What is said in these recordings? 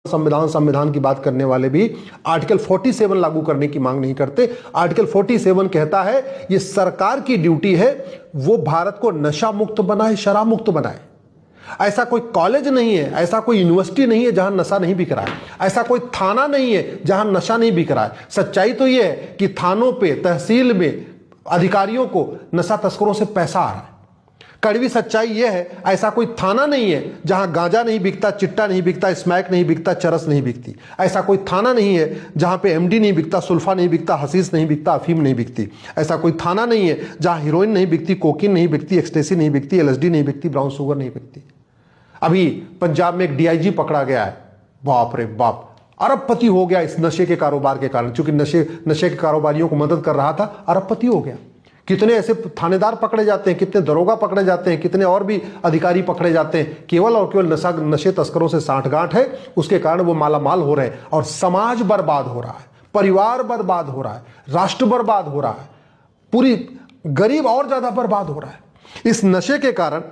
संविधान की बात करने वाले भी आर्टिकल 47 लागू करने की मांग नहीं करते। आर्टिकल 47 कहता है ये सरकार की ड्यूटी है वो भारत को नशा मुक्त बनाए, शराब मुक्त बनाए। ऐसा कोई कॉलेज नहीं है, ऐसा कोई यूनिवर्सिटी नहीं है जहां नशा नहीं बिक रहा है, ऐसा कोई थाना नहीं है जहां नशा नहीं बिक रहा है। सच्चाई तो यह है कि थानों पे, तहसील में अधिकारियों को नशा तस्करों से पैसा आ रहा है। कड़वी सच्चाई यह है ऐसा कोई थाना नहीं है जहां गांजा नहीं बिकता, चिट्टा नहीं बिकता, स्मैक नहीं बिकता, चरस नहीं बिकती। ऐसा कोई थाना नहीं है जहां पे एमडी नहीं बिकता, सुल्फा नहीं बिकता, हसीस नहीं बिकता, अफीम नहीं बिकती। ऐसा कोई थाना नहीं है जहां हीरोइन नहीं बिकती, कोकीन नहीं बिकती, एक्सटेसी नहीं बिकती, एलएसडी नहीं बिकती, ब्राउन शुगर नहीं बिकती। अभी पंजाब में एक डीआईजी पकड़ा गया है, बाप रे बाप, अरबपति हो गया इस नशे के कारोबार के कारण। चूंकि नशे के कारोबारियों को मदद कर रहा था, अरबपति हो गया। कितने ऐसे थानेदार पकड़े जाते हैं, कितने दरोगा पकड़े जाते हैं, कितने और भी अधिकारी पकड़े जाते हैं, केवल और केवल नशे तस्करों से सांठगांठ है, उसके कारण वो मालामाल हो रहे हैं और समाज बर्बाद हो रहा है, परिवार बर्बाद हो रहा है, राष्ट्र बर्बाद हो रहा है, पूरी गरीब और ज्यादा बर्बाद हो रहा है। इस नशे के कारण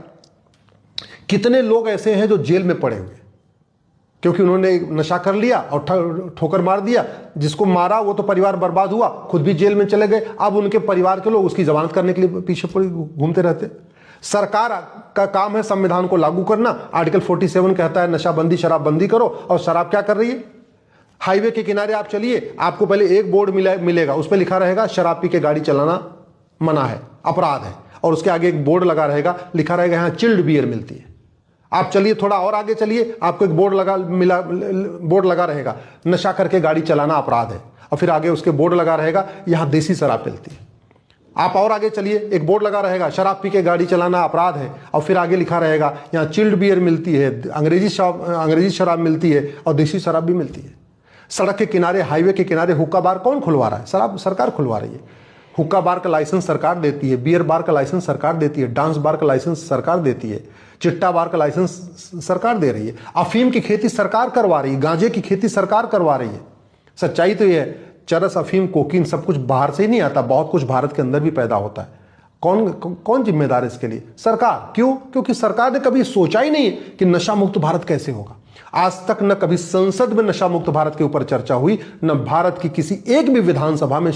कितने लोग ऐसे हैं जो जेल में पड़े हुए क्योंकि उन्होंने नशा कर लिया और ठोकर मार दिया। जिसको मारा वो तो परिवार बर्बाद हुआ, खुद भी जेल में चले गए। अब उनके परिवार के लोग उसकी जमानत करने के लिए पीछे घूमते रहते। सरकार का काम है संविधान को लागू करना। आर्टिकल 47 कहता है नशाबंदी, शराबबंदी करो, और शराब क्या कर रही है? हाईवे के किनारे आप चलिए, आपको पहले एक बोर्ड मिलेगा, उस पर लिखा रहेगा शराब पी के गाड़ी चलाना मना है, अपराध है, और उसके आगे एक बोर्ड लगा रहेगा, लिखा रहेगा यहाँ चिल्ड बियर मिलती है। आप चलिए थोड़ा और आगे चलिए, आपको एक बोर्ड लगा रहेगा नशा करके गाड़ी चलाना अपराध है, और फिर आगे उसके बोर्ड लगा रहेगा यहाँ देसी शराब मिलती है। आप और आगे चलिए, एक बोर्ड लगा रहेगा शराब पी के गाड़ी चलाना अपराध है, और फिर आगे लिखा रहेगा यहाँ चिल्ड बियर मिलती है, अंग्रेजी शराब मिलती है, और देसी शराब भी मिलती है। सड़क के किनारे, हाईवे के किनारे हुक्का बार कौन खुलवा रहा है? शराब सरकार खुलवा रही है। हुक्का बार का लाइसेंस सरकार देती है, बियर बार का लाइसेंस सरकार देती है, डांस बार का लाइसेंस सरकार देती है, चिट्टा बार का लाइसेंस सरकार दे रही है, अफीम की खेती सरकार करवा रही है, गांजे की खेती सरकार करवा रही है। सच्चाई तो यह है चरस, अफीम, कोकीन सब कुछ बाहर से ही नहीं आता, बहुत कुछ भारत के अंदर भी पैदा होता है। कौन जिम्मेदार है इसके लिए? सरकार। क्यों? क्योंकि सरकार ने कभी सोचा ही नहीं कि नशा मुक्त भारत कैसे होगा। आज तक न कभी संसद में नशा मुक्त भारत के ऊपर चर्चा हुई, न भारत की किसी एक भी विधानसभा में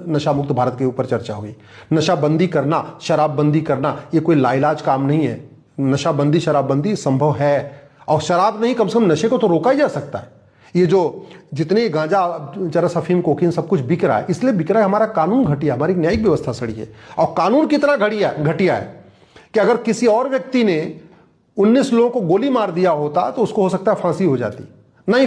नशा मुक्त भारत के ऊपर चर्चा हुई। नशाबंदी करना, शराबबंदी करना ये कोई लाइलाज काम नहीं है। नशाबंदी, शराबबंदी संभव है, और शराब नहीं, कम से कम नशे को तो रोका ही जा सकता है। ये जो जितने गांजा, चरस, अफीम, कोकीन सब कुछ बिक रहा है, इसलिए बिक रहा है हमारा कानून घटिया, हमारी न्यायिक व्यवस्था सड़ी है। और कानून कितना घटिया है कि अगर किसी और व्यक्ति ने 19 लोगों को गोली मार दिया होता तो उसको हो सकता है फांसी हो जाती।